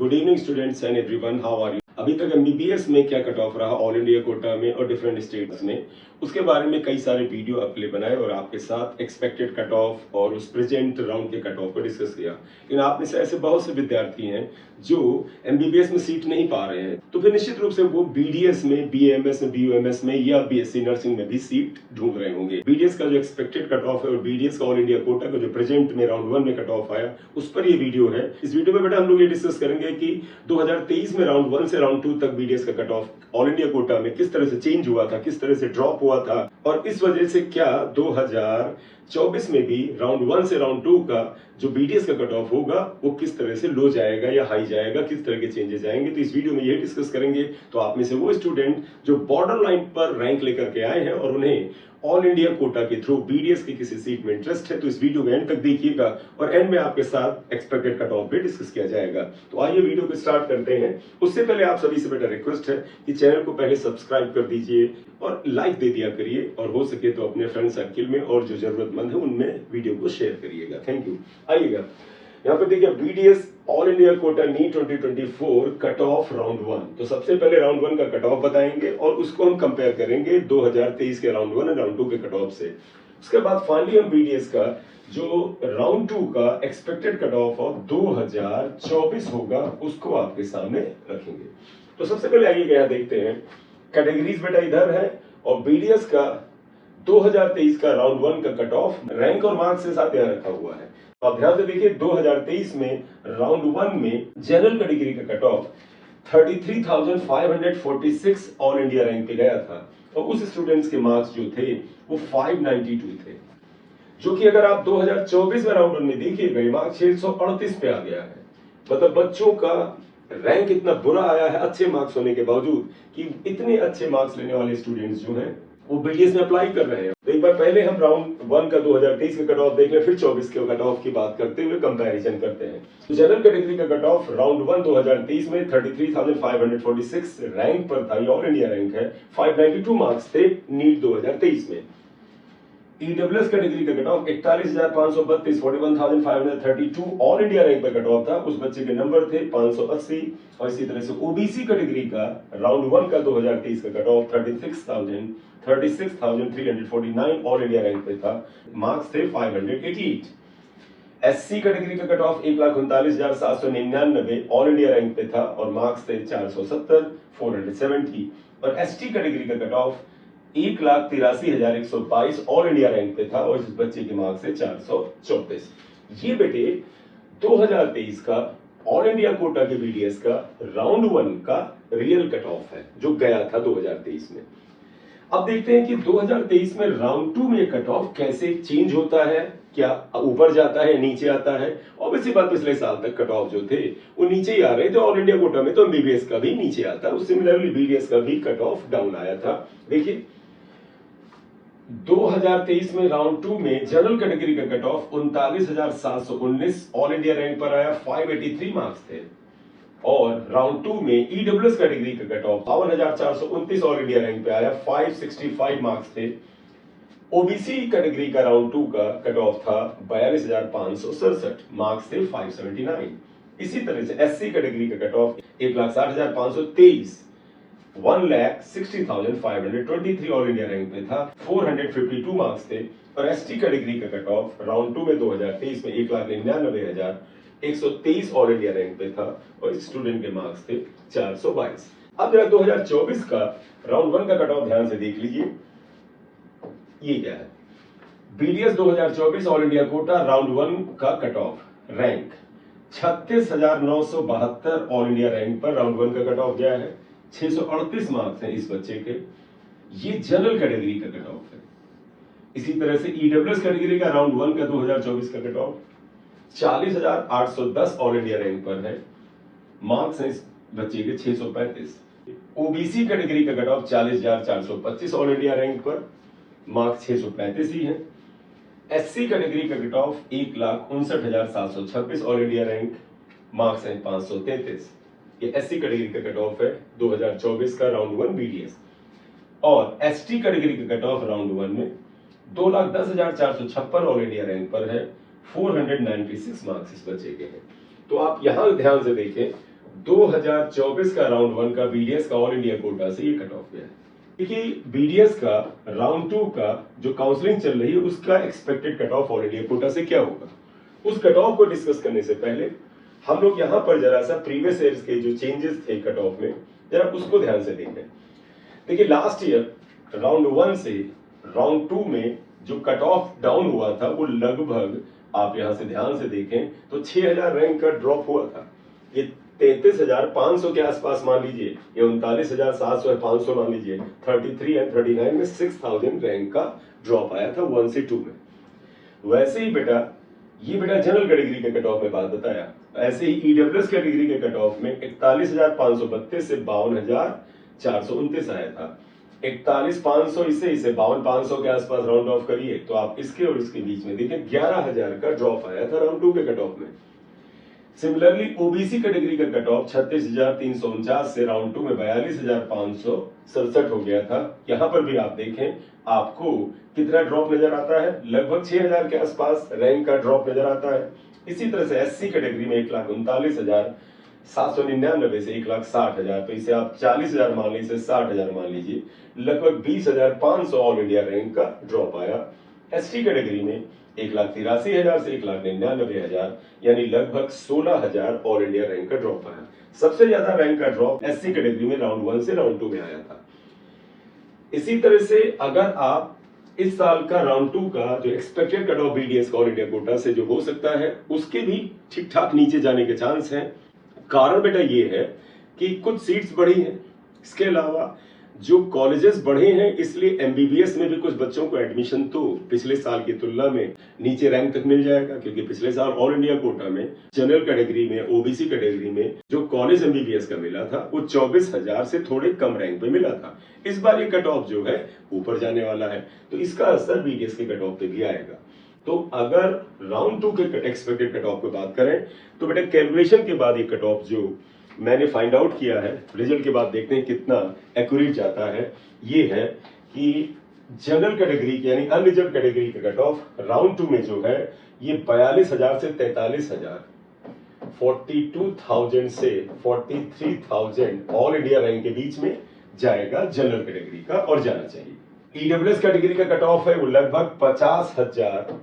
Good evening students and everyone, how are you. अभी तक MBBS में क्या कट ऑफ रहा ऑल इंडिया कोटा में और डिफरेंट स्टेट्स में, उसके बारे में कई सारे वीडियो आपके लिए बनाए और आपके साथ एक्सपेक्टेड कट ऑफ और उस प्रेजेंट राउंड के कट ऑफ को डिस्कस किया। लेकिन आप में से ऐसे बहुत से विद्यार्थी हैं जो एमबीबीएस में सीट नहीं पा रहे हैं, तो फिर निश्चित रूप से वो बीडीएस में, बीएमएस में, बीयूएमएस में या बीएससी नर्सिंग में भी सीट ढूंढ रहे होंगे। बीडीएस का जो एक्सपेक्टेड कट ऑफ है और बीडीएस का ऑल इंडिया कोटा का जो प्रेजेंट में राउंड 1 में कट ऑफ आया, उस पर ये वीडियो है। इस वीडियो में बेटा हम लोग ये डिस्कस करेंगे कि 2023 में राउंड 1 से राउंड 2 तक बीडीएस का cut off all India quota में किस तरह से चेंज हुआ था, किस तरह से ड्रॉप हुआ था, और इस वजह से क्या 2024 में भी राउंड 1 से राउंड 2 का जो बीडीएस का कट ऑफ होगा वो किस तरह से लो जाएगा या हाई जाएगा, किस तरह के चेंजेस आएंगे। तो इस वीडियो में ये डिस्कस करेंगे। तो आप में से वो स्टूडेंट जो बॉर्डर लाइन पर रैंक लेकर के आए हैं और उन्हें ऑल इंडिया कोटा के थ्रू बीडीएस की किसी सीट में इंटरेस्ट है, तो इस वीडियो को एंड तक देखिएगा और एंड में आपके साथ एक्सपेक्टेड कट ऑफ भी डिस्कस किया जाएगा। तो आइए वीडियो को स्टार्ट करते हैं। उससे पहले आप सभी से बेटा रिक्वेस्ट है कि चैनल को पहले सब्सक्राइब कर दीजिए और लाइक दे दिया करिए, और हो सके तो अपने फ्रेंड सर्किल में और जो जरूरतमंद है उनमें वीडियो को शेयर करिएगा। Thank you. आइएगा यहाँ पर देखिए, BDS all India quota NEET 2024 cut off round 1। तो सबसे पहले राउंड 1 का कट ऑफ बताएंगे और उसको हम कंपेयर करेंगे 2023 के राउंड 1 और राउंड 2 के कट ऑफ से। उसके बाद फाइनली हम बीडीएस का जो राउंड 2 का एक्सपेक्टेड कट ऑफ 2024 होगा उसको आपके सामने रखेंगे। तो सबसे पहले आइए यहाँ देखते हैं, कैटेगरीज बेटा इधर है और बीडीएस का 2023 का राउंड 1 का कट ऑफ रैंक और मार्क्स के साथ यहाँ रखा हुआ है। तो आप ध्यान से देखिए, 2023 में राउंड 1 में जनरल कैटेगरी का cut off 33,546 all India rank पे गया था और उस स्टूडेंट्स के मार्क्स जो थे वो 592 थे, जो कि अगर आप 2024 में राउंड 1 में देखिएगा मार्क्स 638 पे आ गया है। मतलब बच्चों का रैंक इतना बुरा आया है अच्छे मार्क्स होने के बावजूद कि इतने अच्छे मार्क्स लेने वाले स्टूडेंट्स जो हैं वो बीडीएस में अप्लाई कर रहे हैं। तो एक बार पहले हम राउंड 1 का 2023 का कट ऑफ देख लें, फिर 24 के कट ऑफ की बात करते हुए कंपैरिजन करते हैं। तो जनरल कैटेगरी का कट ऑफ राउंड 1 2023 में 33,546 रैंक पर था, ऑल इंडिया रैंक है। 592 मार्क्स थे नीट 2023 में। ईडब्ल्यूएस कैटेगरी का cut off 41,532 41,532 all India rank पर कट ऑफ था। उस बच्चे के नंबर थे 580। और इसी तरह से ओबीसी कैटेगरी का राउंड 1 का 2023 का cut off 36,349 all India rank पे था, मार्क्स थे 588। एससी कैटेगरी का cut off 1,39,799 all India rank पे था और मार्क्स थे 470 470। और एसटी कैटेगरी का cut off 1,83,122 all India rank पे था और इस बच्चे के मार्क्स है 434। ये बेटे 2023 का ऑल इंडिया कोटा के बीडीएस का राउंड 1 का रियल कट ऑफ है जो गया था 2023 में। अब देखते हैं कि 2023 में राउंड 2 में कट ऑफ कैसे चेंज होता है, क्या ऊपर जाता है, नीचे आता है। ऑब्वियसली बात, पिछले साल तक कट ऑफ जो थे वो नीचे ही आ रहे थे ऑल इंडिया कोटा में, तो एमबीबीएस का भी नीचे आता है। सिमिलरली बीडीएस का भी कट ऑफ डाउन आया था। देखिए 2023 में राउंड 2 में जनरल कैटेगरी का cut off 39,719 all India rank पर आया, 583 मार्क्स थे। और राउंड 2 में ईडब्ल्यूएस कैटेगरी का cut off 52,429 all India rank पे आया, 565 मार्क्स थे। ओबीसी कैटेगरी का राउंड 2 का कट ऑफ था 42,567, मार्क्स थे 579। इसी तरह से एससी कैटेगरी का cut off 1,60,523 1,60,523 all India rank में था, 452 मार्क्स थे। और एसटी कैटेगरी का कट ऑफ राउंड 2 में 2023 में 1,99,123 ऑल इंडिया रैंक पे था और इस स्टूडेंट के मार्क्स थे 422। अब जरा 2024 का राउंड 1 का कट ऑफ ध्यान से देख लीजिए, ये क्या है। BDS 2024 all India Kota round 1 का cut off rank 36,972 all India rank पर राउंड 1 का कट ऑफ गया है, 638 मार्क्स हैं इस बच्चे के। ये जनरल कैटेगरी का कट ऑफ है। इसी तरह से ईडब्ल्यूएस कैटेगरी का राउंड 1 का 2024 का cut off 40,810 all India rank पर है, मार्क्स हैं इस बच्चे के 635। ओबीसी कैटेगरी का cut off 40,425 all India rank पर, मार्क्स 635 ही है। एससी कैटेगरी का cut off 1,59,726 all India rank, marks हैं 533। ये एससी कैटेगरी का कट ऑफ है 2024 का राउंड 1 बीडीएस। और एसटी कैटेगरी का कट ऑफ राउंड 1 में 2,10,456 ऑल इंडिया रैंक पर है, 496 मार्क्स इस बच्चे के हैं। तो आप यहां ध्यान से देखें, 2024 का राउंड 1 का बीडीएस का ऑल इंडिया कोटा से ये कट ऑफ गया है। देखिए बीडीएस का राउंड 2 का जो काउंसलिंग चल रही है उसका expected cut off all India Kota से क्या होगा, उस कट ऑफ को डिस्कस करने से पहले हम लोग यहाँ पर जरा सा प्रीवियस ईयर्स के जो चेंजेस थे कट ऑफ में जरा उसको ध्यान से देखें। देखिए लास्ट ईयर राउंड 1 से राउंड 2 में जो कट ऑफ डाउन हुआ था वो लगभग आप यहां से ध्यान से देखें तो 6000 रैंक का ड्रॉप हुआ था। ये 33,500 के आसपास मान लीजिए, या 39,700 है, 500 मान लीजिए, 33 एंड 39 में 6000 रैंक का ड्रॉप आया था 1 से 2 में। वैसे ही बेटा ये जनरल कैटेगरी के कट ऑफ में बात बताया, ऐसे ही ईडब्ल्यूएस कैटेगरी के कट ऑफ में 41,532 से 52,429 आया था। 41,500 इसे 52,500 के आसपास राउंड ऑफ करिए तो आप इसके और इसके बीच में देखिए 11,000 का ड्रॉप आया था राउंड 2 के कट ऑफ में। सिमिलरली ओबीसी कैटेगरी का कट ऑफ 36,349 से राउंड 2 में 42,567 हो गया था। यहां पर भी आप देखें आपको कितना ड्रॉप नजर आता है, लगभग 6,000 के आसपास रैंक का ड्रॉप नजर आता है। इसी तरह से एससी कैटेगरी में 1,39,799 से 1,60,000, तो इसे आप 40,000 मान लीजिए, 60,000 मान लीजिए, लगभग 20,500 ऑल इंडिया रैंक का ड्रॉप आया। एसटी कैटेगरी में 1,83,000 से 1,99,000, यानी लगभग 16,000 ऑल इंडिया रैंक का ड्रॉप आया। सबसे ज्यादा रैंक का ड्रॉप एससी कैटेगरी में राउंड 1 से राउंड 2 में आया था। इसी तरह से अगर आप इस साल का राउंड 2 का जो एक्सपेक्टेड कट ऑफ बीडीएस का ऑल इंडिया कोटा से जो हो सकता है उसके भी ठीक ठाक नीचे जाने के चांस हैं। कारण बेटा ये है कि कुछ सीट्स बढ़ी हैं, इसके अलावा जो कॉलेजेस बढ़े हैं इसलिए एमबीबीएस में भी कुछ बच्चों को एडमिशन तो पिछले साल की तुलना में नीचे रैंक तक मिल जाएगा, क्योंकि पिछले साल ऑल इंडिया कोटा में जनरल कैटेगरी में, ओबीसी कैटेगरी में जो कॉलेज एमबीबीएस का मिला था वो 24,000 से थोड़े कम रैंक पे मिला था। इस बार ये कट ऑफ जो है ऊपर जाने वाला है, तो इसका असर बीडीएस के कट ऑफ पे भी आएगा। तो अगर राउंड 2 के एक्सपेक्टेड कट ऑफ की बात करें तो बेटा कैलकुलेशन के बाद ये कट ऑफ जो मैंने फाइंड आउट किया है, रिजल्ट के बाद देखते हैं कितना एक्यूरेट जाता है। ये है कि जनरल कैटेगरी की यानी अनरिजर्व कैटेगरी का कट ऑफ राउंड 2 में जो है ये 42,000 से 43,000, 42,000 से 43,000 ऑल इंडिया रैंक के बीच में जाएगा जनरल कैटेगरी का, और जाना चाहिए। ईडब्ल्यूएस कैटेगरी का कट ऑफ है वो लगभग 50,000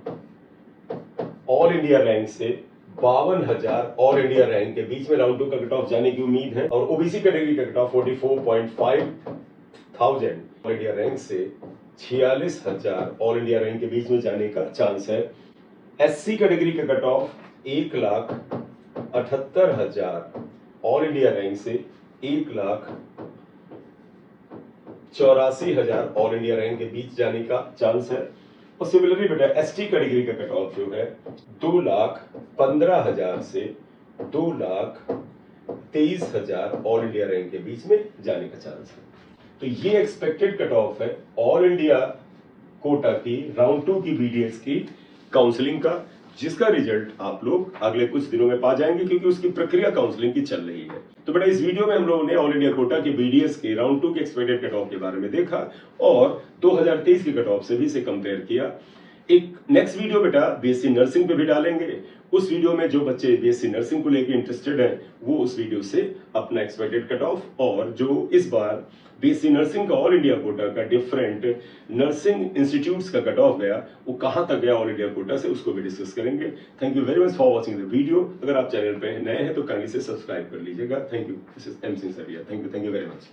ऑल इंडिया रैंक से 52,000 ऑल इंडिया रैंक के बीच में राउंड 2 का कट ऑफ जाने की उम्मीद है। और ओबीसी कैटेगरी का cut off 44,500 all India rank से 46,000 ऑल इंडिया रैंक के बीच में जाने का चांस है। एससी कैटेगरी का cut off 1,78,000 all India rank से 1,84,000 ऑल इंडिया रैंक के बीच जाने का चांस है। और सिमिलरली बेटा एसटी कैटेगरी का कट ऑफ जो है 2,15,000 से 2,23,000 ऑल इंडिया रैंक के बीच में जाने का चांस है। तो ये एक्सपेक्टेड कट ऑफ है ऑल इंडिया कोटा की राउंड 2 की बीडीएस की काउंसलिंग का, जिसका रिजल्ट आप लोग अगले कुछ दिनों में पा जाएंगे, क्योंकि उसकी प्रक्रिया काउंसलिंग की चल रही है। तो बेटा इस वीडियो में हम लोगों ने ऑल इंडिया कोटा के बीडीएस के राउंड 2 के एक्सपेक्टेड कट ऑफ के बारे में देखा और 2023 के कट ऑफ से भी इसे कंपेयर किया। एक नेक्स्ट वीडियो बेटा बीएससी नर्सिंग पे भी डालेंगे। उस वीडियो में जो बच्चे बीएससी नर्सिंग को लेकर इंटरेस्टेड हैं वो उस वीडियो से अपना एक्सपेक्टेड कट ऑफ और जो इस बार बीएससी नर्सिंग का ऑल इंडिया कोटा का डिफरेंट नर्सिंग इंस्टीट्यूट्स का कट ऑफ गया वो कहां तक गया ऑल इंडिया कोटा से, उसको भी डिस्कस करेंगे। Thank you very much for watching the video. अगर आप चैनल पे नए हैं तो काइंडली से सब्सक्राइब कर लीजिएगा। Thank you. This is M Singh Sariya. Thank you very much.